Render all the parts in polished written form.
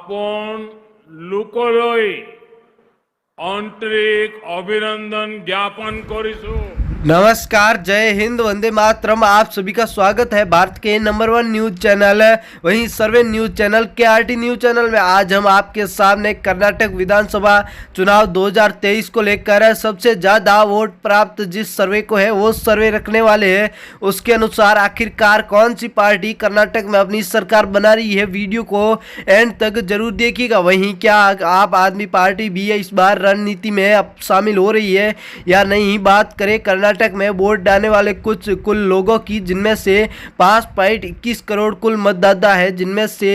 আপন লোকলৈ आंतरिक अभिनंदन ज्ञापन करिसु। नमस्कार, जय हिंद, वंदे मातरम। आप सभी का स्वागत है भारत के नंबर 1 न्यूज चैनल वहीं survey news channel KRT news channel में। आज हम आपके सामने कर्नाटक विधानसभा चुनाव 2023 को लेकर सबसे ज़्यादा वोट प्राप्त जिस सर्वे को है वो सर्वे रखने वाले हैं। उसके अनुसार आखिरकार कौन सी पार्टी कर्नाटक में अपनी सरकार बना रही है, वीडियो को एंड तक जरूर देखिएगा। वहीं क्या आप आदमी पार्टी भी इस बार रणनीति में अब शामिल हो रही है या नहीं। बात करें कर्नाटक में वोट डालने वाले कुल लोगों की, जिनमें से 5.21 करोड़ कुल मतदाता है, जिनमें से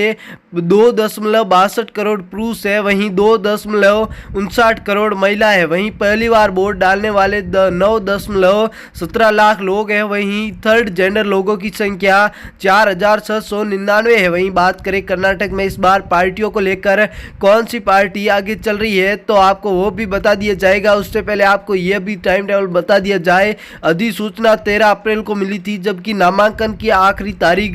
2.62 करोड़ पुरुष है, वहीं 2.59 करोड़ महिला है। वहीं पहली बार वोट डालने वाले 9.17 लाख लोग हैं। वहीं थर्ड जेंडर लोगों की संख्या 4,699 है। वहीं बात करें कर्नाटक में इस बार पार्टियों को लेकर कौन सी पार्टी आगे चल रही है तो आपको वो भी बता दिया जाएगा। उससे पहले आपको यह भी टाइम टेबल बता दिया जाए। अधिसूचना 13 अप्रैल को मिली थी, जबकि नामांकन की आखिरी तारीख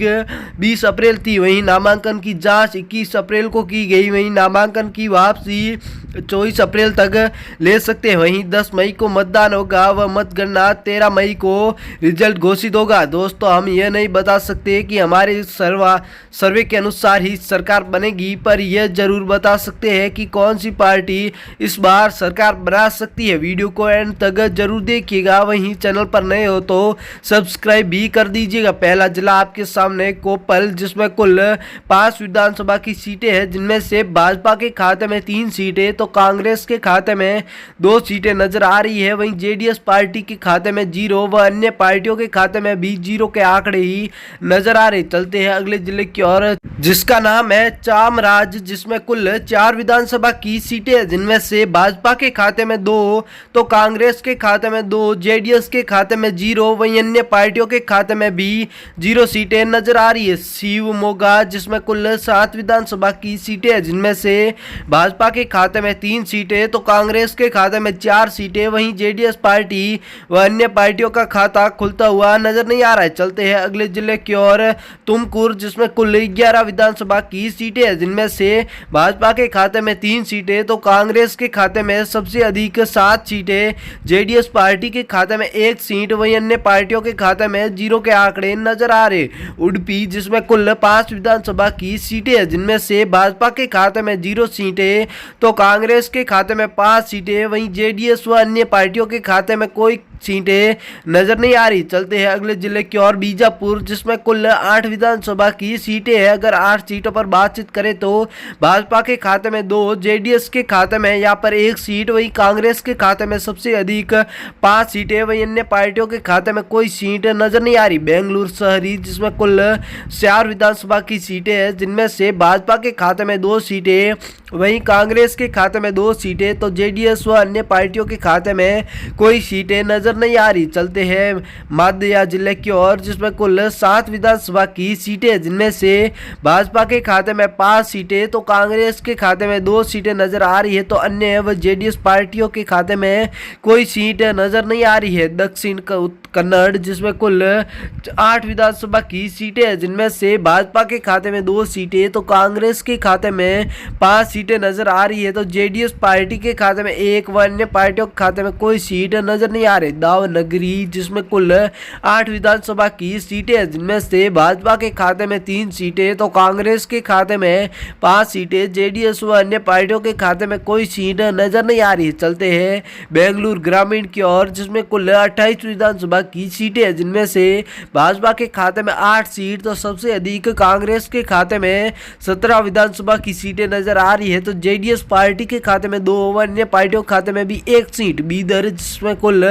20 अप्रैल थी। वहीं नामांकन की जांच 21 अप्रैल को की गई। वहीं नामांकन की वापसी 24 अप्रैल तक ले सकते हैं। वहीं 10 मई को मतदान होगा व मतगणना 13 मई को रिजल्ट घोषित होगा। दोस्तों, हम यह नहीं बता सकते कि हमारे सर्वे के अनुसार ही सरकार बनेगी, पर यह जरूर बता सकते हैं कि कौन सी पार्टी इस बार सरकार बना सकती है। वीडियो को एंड तक जरूर देखिएगा। वहीं चैनल पर नए हो तो सब्सक्राइब भी कर दीजिएगा। पहला जिला आपके सामने कोप्पल, जिसमें कुल 5 विधानसभा की सीटें हैं, जिनमें से भाजपा के खाते में 3 सीटें तो कांग्रेस के खाते में 2 सीटें नजर आ रही है। वहीं जेडीएस पार्टी के खाते में 0 व अन्य पार्टियों के खाते में भी 0 के आंकड़े ही नजर आ रहे। चलते हैं अगले जिले की ओर, जिसका नाम है चामराज, जिसमें कुल 4 विधानसभा की सीटें हैं, जिनमें से भाजपा के खाते में 2 तो कांग्रेस के खाते में 2, जेडीएस के खाते में 0, वहीं अन्य पार्टियों के खाते में भी 0 सीटें नजर आ रही है। शिवमोगा, जिसमें कुल 7 विधानसभा की सीटें हैं, जिनमें से भाजपा के खाते में 3 सीटें तो कांग्रेस के खाते में 4 सीटें, वहीं जेडीएस पार्टी व अन्य पार्टियों का खाता खुलता हुआ नजर नहीं आ रहा है। चलते हैं अगले जिले की ओर, तुमकुर, जिसमें कुल 11 विधानसभा की सीटें हैं, जिनमें से भाजपा के खाते में 3 सीटें तो कांग्रेस के खाते में सबसे अधिक 7 सीटें, जेडीएस पार्टी के खाते में 1 सीट, वहीं अन्य पार्टियों के खाते में 0 के आंकड़े नजर आ रहे। उडुपी, जिसमें कुल 5 विधानसभा की सीटें हैं, जिनमें से भाजपा के खाते में 0 सीटें तो कांग्रेस के खाते में 5 सीटें, वहीं जेडीएस व अन्य पार्टियों के खाते में कोई सीटें नजर नहीं आ रही। चलते हैं अगले जिले की ओर, बीजापुर, जिसमें कुल 8 विधानसभा की सीटें हैं। अगर 8 सीटों पर बातचीत करें तो भाजपा के खाते में 2, जेडीएस के खाते में यहाँ पर 1 सीट, वहीं कांग्रेस के खाते में सबसे अधिक 5 सीटें, वहीं अन्य पार्टियों के खाते में कोई सीट नजर नहीं आ रही। बेंगलुरु शहरी, जिसमें कुल 4 विधानसभा की सीटें हैं, जिनमें से भाजपा के खाते में 2 सीटें, वहीं कांग्रेस के खाते में 2 सीटें तो जेडीएस व अन्य पार्टियों के खाते में कोई सीटें नजर नहीं आ रही। चलते हैं मादया जिले की ओर, जिसमें कुल 7 विधानसभा की सीटें, जिनमें से भाजपा के खाते में 5 सीटें तो कांग्रेस के खाते में 2 सीटें नजर आ रही है, तो अन्य व जेडीएस पार्टियों के खाते में कोई सीट नजर नहीं आ रही है। दक्षिण कन्नड़, जिसमें कुल 8 विधानसभा की सीटें हैं, जिनमें से भाजपा के खाते में 2 सीटें तो कांग्रेस के खाते में 5 सीटें नजर आ रही है, तो जेडीएस पार्टी के खाते में 1 व अन्य पार्टियों के खाते में कोई सीट नजर नहीं आ रही। दावनगरी, जिसमें कुल 8 विधानसभा की सीटें हैं, जिनमें से भाजपा के खाते में 3 सीटें तो कांग्रेस के खाते में 5 सीटें, जेडीएस व अन्य पार्टियों के खाते में कोई सीट नजर नहीं आ रही। चलते हैं बेंगलुरु ग्रामीण की ओर, जिसमें कुल 28 विधानसभा की सीटें हैं, जिनमें से भाजपा के खाते में 8 सीट तो सबसे अधिक कांग्रेस के खाते में 17 विधानसभा की सीटें नजर आ रही है, तो जेडीएस पार्टी के खाते में 2 व अन्य पार्टियों के खाते में भी 1 सीट। बीदर, जिसमें कुल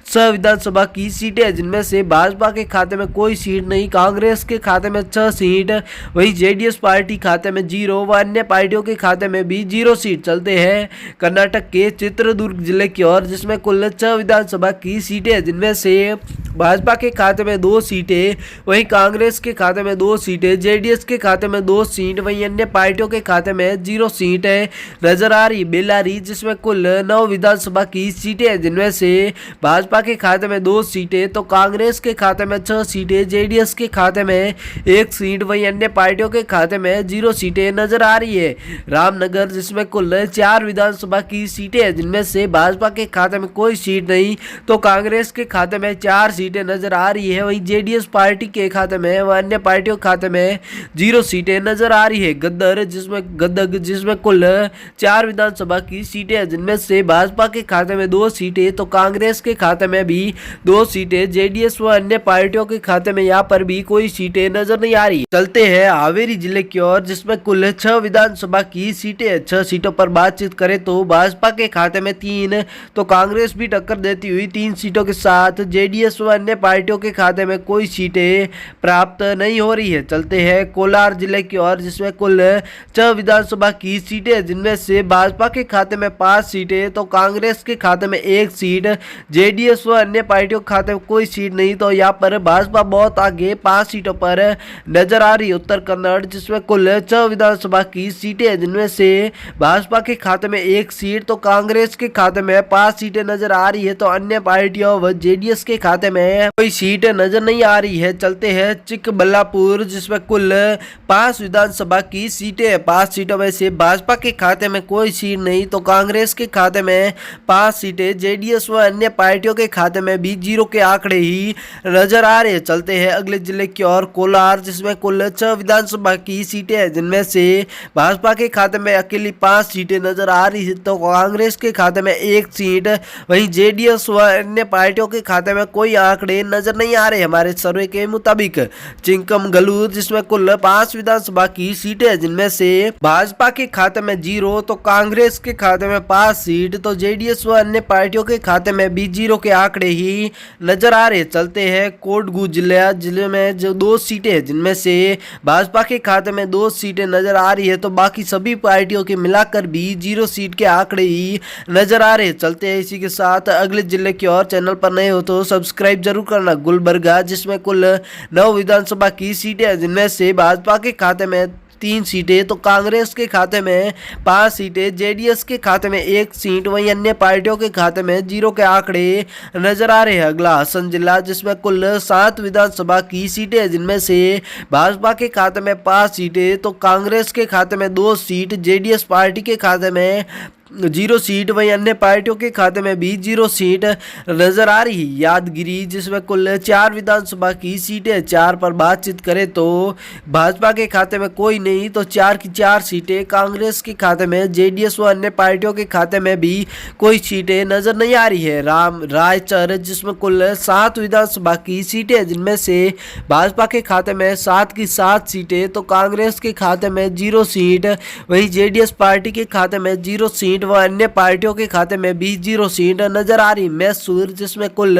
6 विधानसभा की सीटें, जिनमें से भाजपा के खाते में कोई सीट नहीं, कांग्रेस के खाते में 6 सीट, वहीं जेडीएस पार्टी खाते में 0 व अन्य पार्टियों के खाते में भी 0 सीट। चलते हैं कर्नाटक के चित्रदुर्ग जिले की ओर, जिसमें कुल 6 विधानसभा की सीटें, जिनमें से भाजपा के खाते में 2 सीटें, वहीं कांग्रेस के खाते में 2 सीटें, जेडीएस के खाते में 2 सीट, वहीं अन्य पार्टियों के खाते में 0 सीटें नजर आ रही बेलारी, जिसमें कुल 9 विधानसभा की सीटें हैं, जिनमें से भाजपा के खाते में 2 सीटें तो कांग्रेस के खाते में 6 सीटें, जेडीएस के खाते में 1 सीट, वहीं अन्य पार्टियों के खाते में 0 सीटें नजर आ रही है। रामनगर जिसमें कुल 4 विधानसभा की सीटें हैं, जिनमें से भाजपा के खाते में कोई सीट नहीं तो कांग्रेस के खाते में 4 सीटें नजर आ रही है, वहीं जेडीएस पार्टी के खाते में व अन्य पार्टियों के खाते में 0 सीटें नजर आ रही है। गदग जिसमें कुल 4 विधानसभा की सीटें हैं, जिनमें से भाजपा के खाते में 2 सीटें तो कांग्रेस के खाते में भी 2 सीटें, जेडीएस व अन्य पार्टियों के खाते में यहाँ पर भी कोई सीटें नजर नहीं आ रही। चलते हैं हावेरी जिले की ओर, जिसमें कुल 6 विधानसभा की सीटें हैं। 6 सीटों पर बातचीत करें तो भाजपा के खाते में 3 तो कांग्रेस भी टक्कर देती हुई 3 सीटों के साथ, जेडीएस व अन्य पार्टियों के खाते में कोई सीटें प्राप्त नहीं हो रही है। चलते हैं कोलार जिले की ओर, जिसमें कुल 6 विधानसभा की सीटें, जिनमें से भाजपा के खाते में 5 सीटें तो कांग्रेस के खाते में 1 सीट, जेडीएस व अन्य पार्टियों के खाते में कोई सीट नहीं तो यहाँ पर भाजपा बहुत आगे 5 सीटों पर नजर आ रही। उत्तर कन्नड़ जिसमें कुल 6 विधानसभा की सीटें, जिनमें से भाजपा के खाते में 1 सीट तो कांग्रेस के खाते में 5 सीटें नजर आ रही है, तो अन्य पार्टियों व जेडीएस के खाते में कोई सीट नजर नहीं आ रही है। चलते हैं चिकबल्लापुर, जिसमें कुल 5 विधानसभा की सीटें, 5 सीटों में से भाजपा के खाते में कोई सीट नहीं तो कांग्रेस के खाते में 5 सीटें, जेडीएस व अन्य पार्टियों के खाते में भी 0 के आंकड़े ही नजर आ रहे हैं। चलते हैं अगले जिले की ओर, कोलार जिसमें कुल 6 विधानसभा की सीटें हैं, जिनमें से भाजपा के खाते में अकेली 5 सीटें नजर आ रही है तो कांग्रेस के खाते में 1 सीट, वहीं जेडीएस व अन्य पार्टियों के खाते में कोई आंकड़े नजर नहीं आ रहे हमारे सर्वे के मुताबिक। चिंकमगलूर जिसमें कुल 5 विधानसभा की सीटें हैं, जिनमें से भाजपा के खाते में 0 तो कांग्रेस के खाते में 5 सीट तो जेडीएस व अन्य पार्टियों के खाते में भी 0 के आंकड़े ही नजर आ रहे। चलते हैं कोडगू जिले में जो 2 सीटें हैं, जिनमें से भाजपा के खाते में 2 सीटें नजर आ रही है तो बाकी सभी पार्टियों के मिलाकर भी 0 सीट के आंकड़े ही नजर आ रहे। चलते हैं इसी के साथ अगले जिले की ओर, चैनल पर नए हो तो सब्सक्राइब जरूर करना। गुलबर्गा जिसमें कुल 9 विधानसभा की सीटें हैं, जिनमें से भाजपा के खाते में 3 सीटें तो कांग्रेस के खाते में 5 सीटें, जेडीएस के खाते में 1 सीट, वहीं अन्य पार्टियों के खाते में 0 के आंकड़े नजर आ रहे हैं। अगला हसन जिला जिसमें कुल 7 विधानसभा की सीटें, जिनमें से भाजपा के खाते में 5 सीटें तो कांग्रेस के खाते में 2 सीट, जेडीएस पार्टी के खाते में 0 सीट, वहीं अन्य पार्टियों के खाते में भी 0 सीट नजर आ रही है। यादगिरी जिसमें कुल 4 विधानसभा की सीटें, 4 पर बातचीत करें तो भाजपा के खाते में कोई नहीं तो 4 की 4 सीटें, कांग्रेस के खाते में, जेडीएस व अन्य पार्टियों के खाते में भी कोई सीटें नजर नहीं आ रही है। रायचर जिसमें कुल 7 विधानसभा की सीटें, जिनमें से भाजपा के खाते में 7 की 7 सीटें तो कांग्रेस के खाते में 0 सीट, वहीं जेडीएस पार्टी के खाते में 0 सीट व अन्य पार्टियों के खाते में भी 0 सीट नजर आ रही। मैसूर जिसमें कुल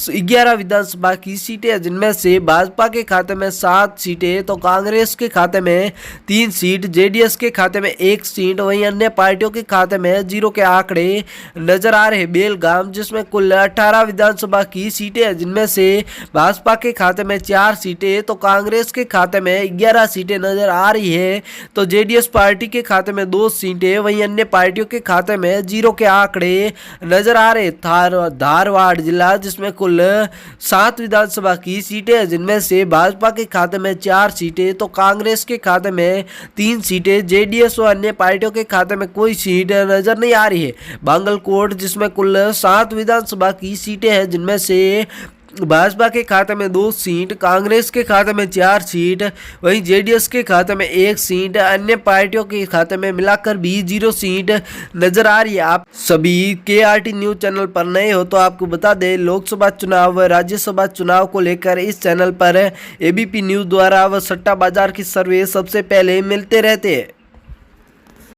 11 विधानसभा की सीटें, जिनमें से भाजपा के खाते में 7 सीटें तो कांग्रेस के खाते में 3 सीट, जेडीएस के खाते में 1 सीट, वहीं अन्य पार्टियों के खाते में 0 के आंकड़े नजर आ रहे। बेलगाम जिसमें कुल 18 विधानसभा की सीटें, जिनमें से भाजपा के खाते में 4 सीटें तो कांग्रेस के खाते में 11 सीटें नजर आ रही है, तो जेडीएस पार्टी के खाते में 2 सीटें, वहीं अन्य पार्टियों के खाते में 0 के आंकड़े नजर आ रहे। धारवाड़ जिला जिसमें कुल 7 विधानसभा की सीटें, जिनमें से भाजपा के खाते में 4 सीटें तो कांग्रेस के खाते में 3 सीटें, जेडीएस व अन्य पार्टियों के खाते में कोई सीट नजर नहीं आ रही है। बांगलकोट जिसमें कुल 7 विधानसभा की सीटें हैं, जिनमें से भाजपा के खाते में 2 सीट, कांग्रेस के खाते में 4 सीट, वहीं जेडीएस के खाते में 1 सीट, अन्य पार्टियों के खाते में मिलाकर भी 0 सीट नजर आ रही है। आप सभी KRT न्यूज चैनल पर नए हो तो आपको बता दें, लोकसभा चुनाव व राज्यसभा चुनाव को लेकर इस चैनल पर ABP न्यूज द्वारा व सट्टा बाजार की सर्वे सबसे पहले मिलते रहते हैं।